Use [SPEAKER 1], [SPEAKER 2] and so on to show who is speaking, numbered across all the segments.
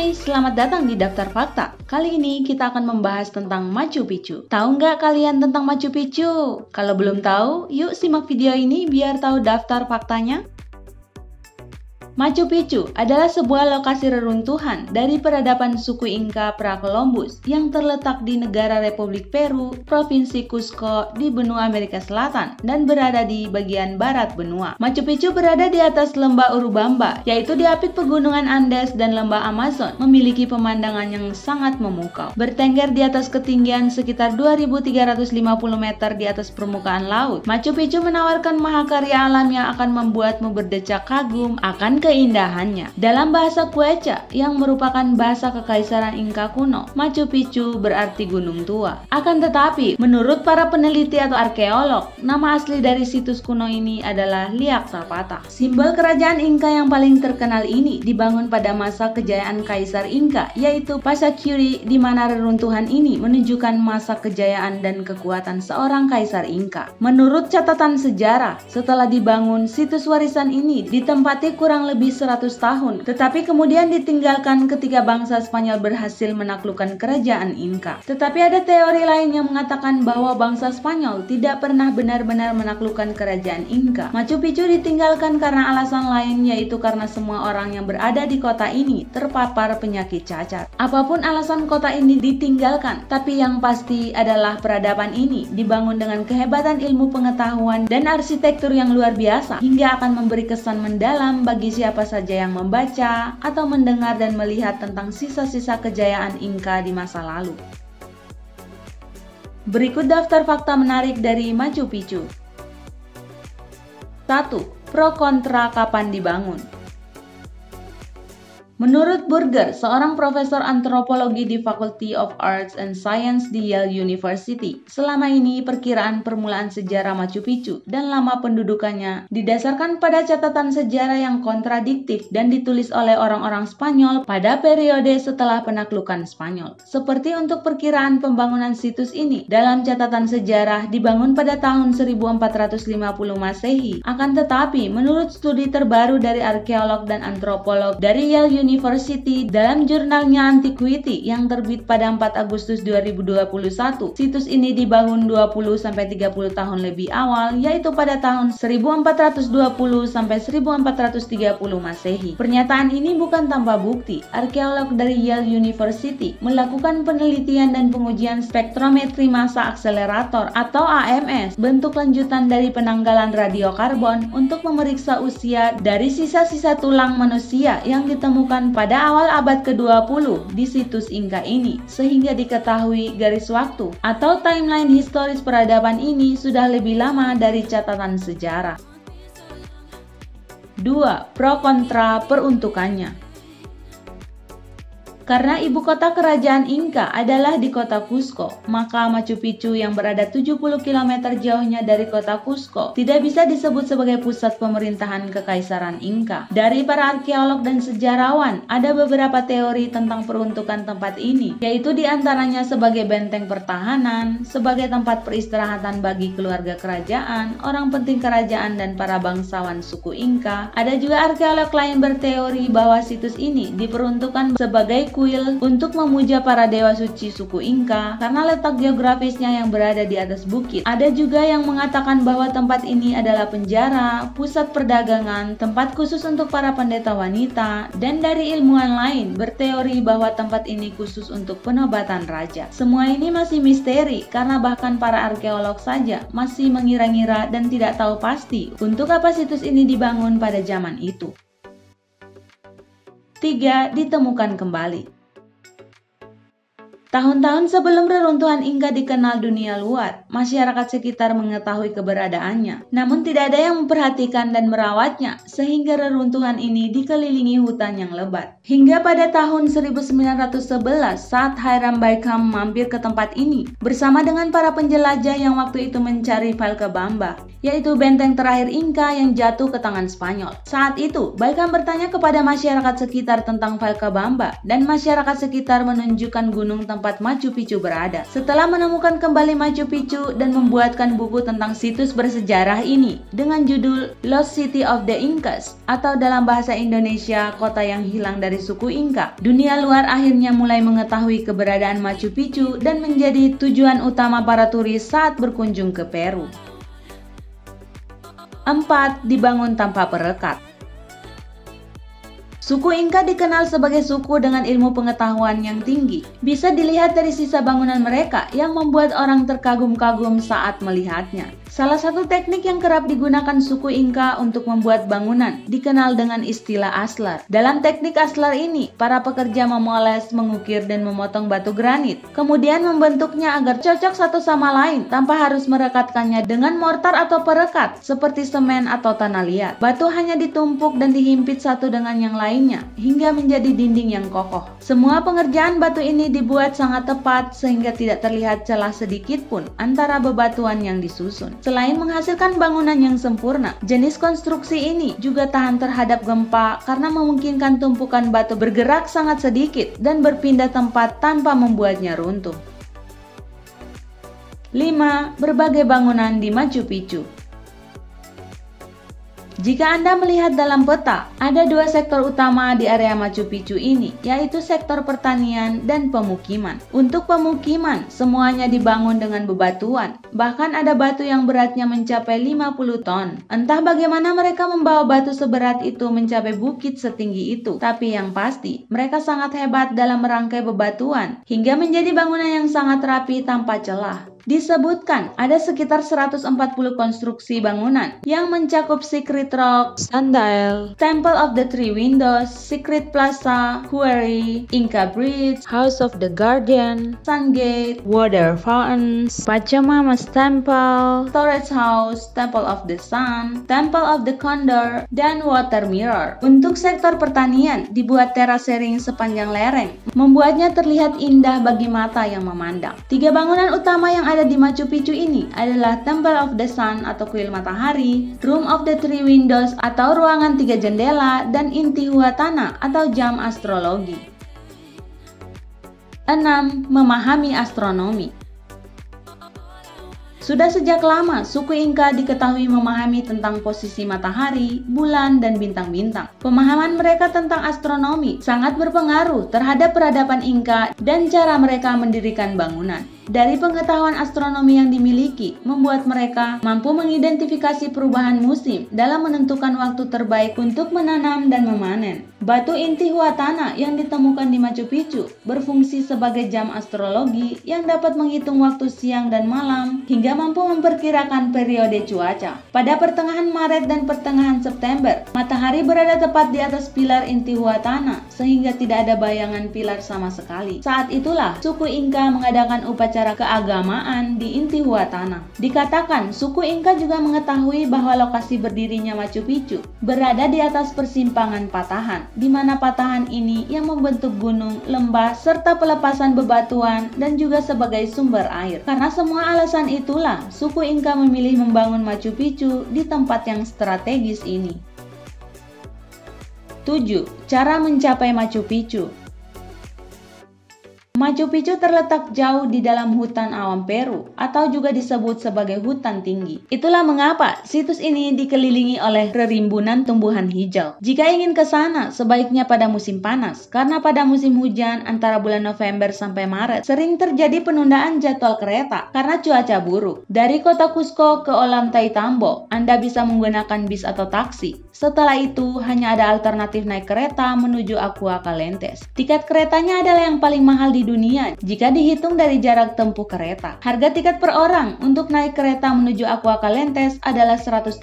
[SPEAKER 1] Hai, selamat datang di Daftar Fakta. Kali ini kita akan membahas tentang Machu Picchu. Tahu nggak kalian tentang Machu Picchu? Kalau belum tahu, yuk simak video ini biar tahu daftar faktanya. Machu Picchu adalah sebuah lokasi reruntuhan dari peradaban suku Inca pra-Columbus yang terletak di negara Republik Peru, Provinsi Cusco di benua Amerika Selatan dan berada di bagian barat benua. Machu Picchu berada di atas lembah Urubamba, yaitu diapit pegunungan Andes dan lembah Amazon, memiliki pemandangan yang sangat memukau. Bertengger di atas ketinggian sekitar 2.350 meter di atas permukaan laut, Machu Picchu menawarkan mahakarya alam yang akan membuatmu berdecak kagum akan keindahannya. Dalam bahasa Quechua yang merupakan bahasa kekaisaran Inca kuno, Machu Picchu berarti gunung tua. Akan tetapi, menurut para peneliti atau arkeolog, nama asli dari situs kuno ini adalah Liak Zapata. Simbol kerajaan Inca yang paling terkenal ini dibangun pada masa kejayaan Kaisar Inca, yaitu Pachacuti, di mana reruntuhan ini menunjukkan masa kejayaan dan kekuatan seorang Kaisar Inca. Menurut catatan sejarah, setelah dibangun, situs warisan ini ditempati kurang lebih 100 tahun, tetapi kemudian ditinggalkan ketika bangsa Spanyol berhasil menaklukkan kerajaan Inca. Tetapi ada teori lain yang mengatakan bahwa bangsa Spanyol tidak pernah benar-benar menaklukkan kerajaan Inca. Machu Picchu ditinggalkan karena alasan lain, yaitu karena semua orang yang berada di kota ini terpapar penyakit cacar. Apapun alasan kota ini ditinggalkan, tapi yang pasti adalah peradaban ini dibangun dengan kehebatan ilmu pengetahuan dan arsitektur yang luar biasa, hingga akan memberi kesan mendalam bagi siapa saja yang membaca atau mendengar dan melihat tentang sisa-sisa kejayaan Inca di masa lalu. Berikut daftar fakta menarik dari Machu Picchu. 1. Pro kontra kapan dibangun. Menurut Burger, seorang profesor antropologi di Faculty of Arts and Science di Yale University, selama ini perkiraan permulaan sejarah Machu Picchu dan lama pendudukannya didasarkan pada catatan sejarah yang kontradiktif dan ditulis oleh orang-orang Spanyol pada periode setelah penaklukan Spanyol. Seperti untuk perkiraan pembangunan situs ini, dalam catatan sejarah dibangun pada tahun 1450 Masehi. Akan tetapi, menurut studi terbaru dari arkeolog dan antropolog dari Yale University dalam jurnalnya Antiquity yang terbit pada 4 Agustus 2021, situs ini dibangun 20-30 tahun lebih awal, yaitu pada tahun 1420 sampai 1430 Masehi. Pernyataan ini bukan tanpa bukti. Arkeolog dari Yale University melakukan penelitian dan pengujian spektrometri massa akselerator atau AMS, bentuk lanjutan dari penanggalan radiokarbon untuk memeriksa usia dari sisa-sisa tulang manusia yang ditemukan pada awal abad ke-20 di situs Inca ini, sehingga diketahui garis waktu atau timeline historis peradaban ini sudah lebih lama dari catatan sejarah. 2. Pro kontra peruntukannya. Karena ibu kota kerajaan Inca adalah di kota Cusco, maka Machu Picchu yang berada 70 km jauhnya dari kota Cusco tidak bisa disebut sebagai pusat pemerintahan kekaisaran Inca. Dari para arkeolog dan sejarawan, ada beberapa teori tentang peruntukan tempat ini, yaitu diantaranya sebagai benteng pertahanan, sebagai tempat peristirahatan bagi keluarga kerajaan, orang penting kerajaan, dan para bangsawan suku Inca. Ada juga arkeolog lain berteori bahwa situs ini diperuntukkan sebagai kuil untuk memuja para dewa suci suku Inca karena letak geografisnya yang berada di atas bukit. Ada juga yang mengatakan bahwa tempat ini adalah penjara, pusat perdagangan, tempat khusus untuk para pendeta wanita, dan dari ilmuwan lain berteori bahwa tempat ini khusus untuk penobatan raja. Semua ini masih misteri karena bahkan para arkeolog saja masih mengira-ngira dan tidak tahu pasti untuk apa situs ini dibangun pada zaman itu. 3. Ditemukan kembali. Tahun-tahun sebelum reruntuhan Inca dikenal dunia luar, masyarakat sekitar mengetahui keberadaannya. Namun tidak ada yang memperhatikan dan merawatnya, sehingga reruntuhan ini dikelilingi hutan yang lebat. Hingga pada tahun 1911 saat Hiram Bingham mampir ke tempat ini, bersama dengan para penjelajah yang waktu itu mencari Vilcabamba, yaitu benteng terakhir Inca yang jatuh ke tangan Spanyol. Saat itu, Bingham bertanya kepada masyarakat sekitar tentang Vilcabamba, dan masyarakat sekitar menunjukkan gunung tempat tempat Machu Picchu berada. Setelah menemukan kembali Machu Picchu dan membuatkan buku tentang situs bersejarah ini dengan judul Lost City of the Incas atau dalam bahasa Indonesia kota yang hilang dari suku Inka, dunia luar akhirnya mulai mengetahui keberadaan Machu Picchu dan menjadi tujuan utama para turis saat berkunjung ke Peru. 4. Dibangun tanpa perekat. Suku Inka dikenal sebagai suku dengan ilmu pengetahuan yang tinggi. Bisa dilihat dari sisa bangunan mereka yang membuat orang terkagum-kagum saat melihatnya. Salah satu teknik yang kerap digunakan suku Inka untuk membuat bangunan dikenal dengan istilah aslar. Dalam teknik aslar ini, para pekerja memoles, mengukir, dan memotong batu granit, kemudian membentuknya agar cocok satu sama lain tanpa harus merekatkannya dengan mortar atau perekat seperti semen atau tanah liat. Batu hanya ditumpuk dan dihimpit satu dengan yang lainnya hingga menjadi dinding yang kokoh. Semua pengerjaan batu ini dibuat sangat tepat sehingga tidak terlihat celah sedikit pun antara bebatuan yang disusun. Selain menghasilkan bangunan yang sempurna, jenis konstruksi ini juga tahan terhadap gempa karena memungkinkan tumpukan batu bergerak sangat sedikit dan berpindah tempat tanpa membuatnya runtuh. 5. Berbagai bangunan di Machu Picchu. Jika Anda melihat dalam peta, ada dua sektor utama di area Machu Picchu ini, yaitu sektor pertanian dan pemukiman. Untuk pemukiman, semuanya dibangun dengan bebatuan. Bahkan ada batu yang beratnya mencapai 50 ton. Entah bagaimana mereka membawa batu seberat itu mencapai bukit setinggi itu. Tapi yang pasti, mereka sangat hebat dalam merangkai bebatuan, hingga menjadi bangunan yang sangat rapi tanpa celah. Disebutkan ada sekitar 140 konstruksi bangunan yang mencakup Secret Rock, Sundial, Temple of the Three Windows, Secret Plaza, Quarry, Inca Bridge, House of the Guardian, Sun Gate, Water Fountains, Pachamama's Temple, Storage House, Temple of the Sun, Temple of the Condor, dan Water Mirror. Untuk sektor pertanian, dibuat terasering sepanjang lereng, membuatnya terlihat indah bagi mata yang memandang. 3 bangunan utama yang ada di Machu Picchu ini adalah Temple of the Sun atau kuil matahari, Room of the Three Windows atau ruangan 3 jendela, dan Intihuatana atau jam astrologi. 6. Memahami astronomi. Sudah sejak lama, suku Inka diketahui memahami tentang posisi matahari, bulan, dan bintang-bintang. Pemahaman mereka tentang astronomi sangat berpengaruh terhadap peradaban Inka dan cara mereka mendirikan bangunan. Dari pengetahuan astronomi yang dimiliki, membuat mereka mampu mengidentifikasi perubahan musim dalam menentukan waktu terbaik untuk menanam dan memanen. Batu Intihuatana yang ditemukan di Machu Picchu berfungsi sebagai jam astrologi yang dapat menghitung waktu siang dan malam hingga mampu memperkirakan periode cuaca. Pada pertengahan Maret dan pertengahan September, matahari berada tepat di atas pilar Intihuatana sehingga tidak ada bayangan pilar sama sekali. Saat itulah suku Inka mengadakan upacara keagamaan di Intihuatana. Dikatakan suku Inka juga mengetahui bahwa lokasi berdirinya Machu Picchu berada di atas persimpangan patahan, di mana patahan ini yang membentuk gunung, lembah, serta pelepasan bebatuan dan juga sebagai sumber air. Karena semua alasan itulah, suku Inka memilih membangun Machu Picchu di tempat yang strategis ini. 7. Cara mencapai Machu Picchu. Machu Picchu terletak jauh di dalam hutan alam Peru atau juga disebut sebagai hutan tinggi. Itulah mengapa situs ini dikelilingi oleh rerimbunan tumbuhan hijau. Jika ingin ke sana, sebaiknya pada musim panas, karena pada musim hujan antara bulan November sampai Maret sering terjadi penundaan jadwal kereta karena cuaca buruk. Dari kota Cusco ke Ollantaytambo, Anda bisa menggunakan bis atau taksi. Setelah itu, hanya ada alternatif naik kereta menuju Agua Calientes. Tiket keretanya adalah yang paling mahal di dunia jika dihitung dari jarak tempuh kereta. Harga tiket per orang untuk naik kereta menuju Agua Calientes adalah $113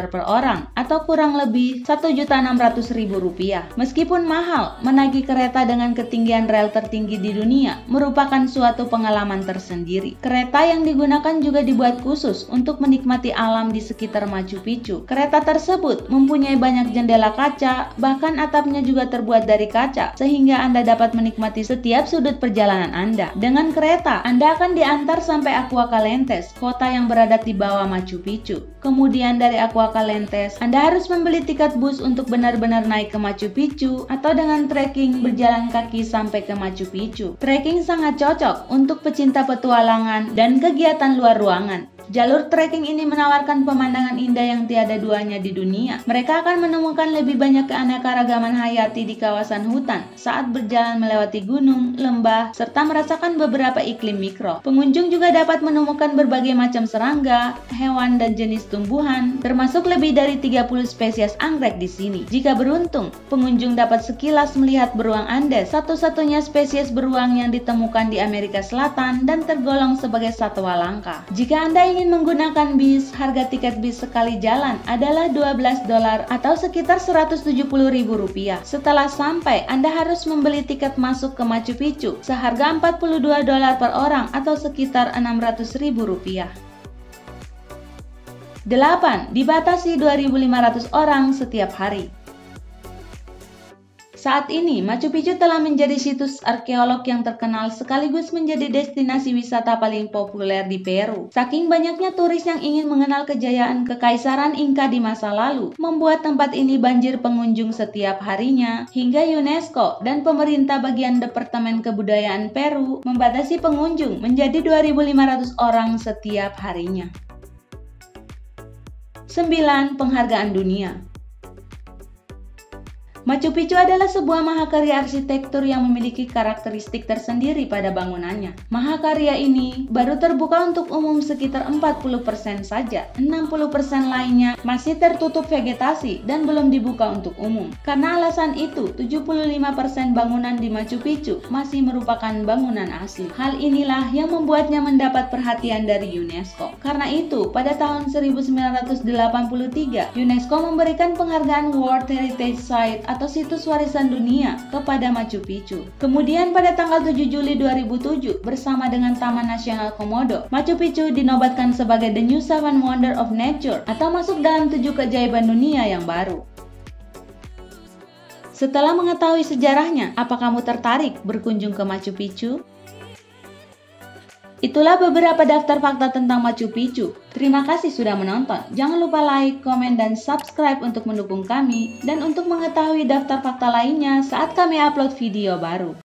[SPEAKER 1] per orang atau kurang lebih Rp1.600.000. Meskipun mahal, menaiki kereta dengan ketinggian rel tertinggi di dunia merupakan suatu pengalaman tersendiri. Kereta yang digunakan juga dibuat khusus untuk menikmati alam di sekitar Machu Picchu. Kereta tersebut mempunyai banyak jendela kaca, bahkan atapnya juga terbuat dari kaca, sehingga Anda dapat menikmati setiap sudut perjalanan Anda. Dengan kereta, Anda akan diantar sampai Aqua Calientes, kota yang berada di bawah Machu Picchu. Kemudian dari Aqua Calientes, Anda harus membeli tiket bus untuk benar-benar naik ke Machu Picchu, atau dengan trekking berjalan kaki sampai ke Machu Picchu. Trekking sangat cocok untuk pecinta petualangan dan kegiatan luar ruangan. Jalur trekking ini menawarkan pemandangan indah yang tiada duanya di dunia. Mereka akan menemukan lebih banyak keanekaragaman hayati di kawasan hutan saat berjalan melewati gunung, lembah, serta merasakan beberapa iklim mikro. Pengunjung juga dapat menemukan berbagai macam serangga, hewan, dan jenis tumbuhan, termasuk lebih dari 30 spesies anggrek di sini. Jika beruntung, pengunjung dapat sekilas melihat beruang Andes, satu-satunya spesies beruang yang ditemukan di Amerika Selatan dan tergolong sebagai satwa langka. Jika Anda ingin menggunakan bis, harga tiket bis sekali jalan adalah $12 atau sekitar Rp170.000. Setelah sampai, Anda harus membeli tiket masuk ke Machu Picchu seharga $42 per orang atau sekitar Rp600.000. 8. Dibatasi 2.500 orang setiap hari. Saat ini, Machu Picchu telah menjadi situs arkeolog yang terkenal sekaligus menjadi destinasi wisata paling populer di Peru. Saking banyaknya turis yang ingin mengenal kejayaan Kekaisaran Inka di masa lalu, membuat tempat ini banjir pengunjung setiap harinya, hingga UNESCO dan pemerintah bagian Departemen Kebudayaan Peru membatasi pengunjung menjadi 2.500 orang setiap harinya. 9. Penghargaan dunia. Machu Picchu adalah sebuah mahakarya arsitektur yang memiliki karakteristik tersendiri pada bangunannya. Mahakarya ini baru terbuka untuk umum sekitar 40% saja. 60% lainnya masih tertutup vegetasi dan belum dibuka untuk umum. Karena alasan itu, 75% bangunan di Machu Picchu masih merupakan bangunan asli. Hal inilah yang membuatnya mendapat perhatian dari UNESCO. Karena itu, pada tahun 1983, UNESCO memberikan penghargaan World Heritage Site atau situs warisan dunia kepada Machu Picchu. Kemudian pada tanggal 7 Juli 2007 bersama dengan Taman Nasional Komodo, Machu Picchu dinobatkan sebagai The New Seven Wonder of Nature atau masuk dalam 7 keajaiban dunia yang baru. Setelah mengetahui sejarahnya, apa kamu tertarik berkunjung ke Machu Picchu? Itulah beberapa daftar fakta tentang Machu Picchu. Terima kasih sudah menonton. Jangan lupa like, komen, dan subscribe untuk mendukung kami dan untuk mengetahui daftar fakta lainnya saat kami upload video baru.